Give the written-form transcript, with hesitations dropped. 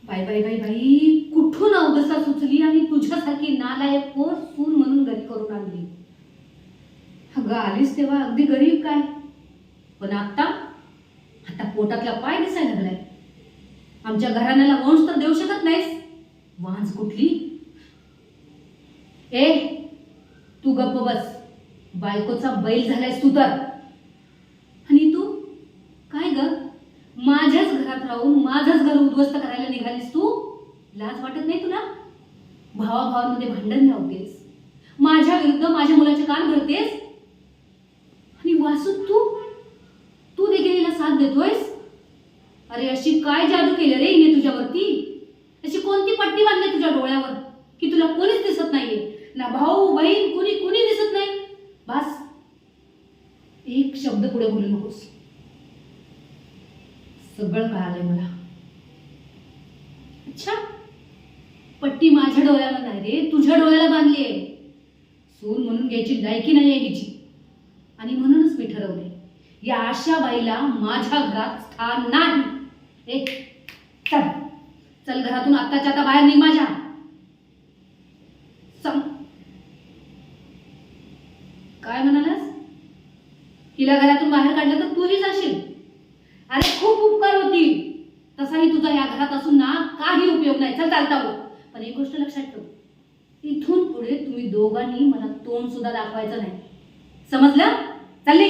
बाई बाई बाई बाई, कुठून अवदसा सुचली आणि तुझ्यासारखी नालायक कोण सून म्हणून घरी करून आणली. अगं आलीस तेव्हा अगदी गरीब काय, पण आता आता पोटातला पाय दिसायला लागलाय. आमच्या घराण्याला वंश तर देऊ शकत नाहीस, वांज कुठली. ए तू गप्प बस, बायकोचा बैल झालायस तू तर. आणि तू काय ग, माझ्याच घरात राहून माझंच घर उद्ध्वस्त करायला निघालीस तू. लाज वाटत नाही तुला? भावाभावांमध्ये भांडण लावतेस, माझ्या विरुद्ध माझ्या मुलाचे कान भरतेस. आणि वासू तू तू देखील हिला साथ देतोयस. अरे अशी काय जादू केली रे हिने तुझ्यावरती? अशी कोणती पट्टी बांधली तुझ्या डोळ्यावर की तुला कोणीच दिसत नाहीये, ना भाऊ बहीण कुणी कुणी दिसत नाही. बस एक शब्द पुढे बोलू नकोस. सगळं कळालंय मला. अच्छा, पट्टी माझ्या डोळ्याला नाही रे, तुझ्या डोळ्याला बांधली आहे. सून म्हणून घ्यायची लायकी नाही आहे हिची. आणि म्हणूनच मी ठरवले, या आशा बाईला माझ्या घरात स्थान नाही. एक चल चल घरातून आत्ताच्या आता बाहेर निघ माझ्या. काय म्हणालास? हिला घरातून बाहेर काढलं तर तूही जाशील? अरे खूप उपकार होतील. तसाही तुझा या घरात असून ना काही उपयोग नाही. चल चालता हो. पण एक गोष्ट लक्षात ठेव, इथून पुढे तुम्ही दोघांनी मला तोंड सुद्धा दाखवायचं नाही, समजलं? चालली.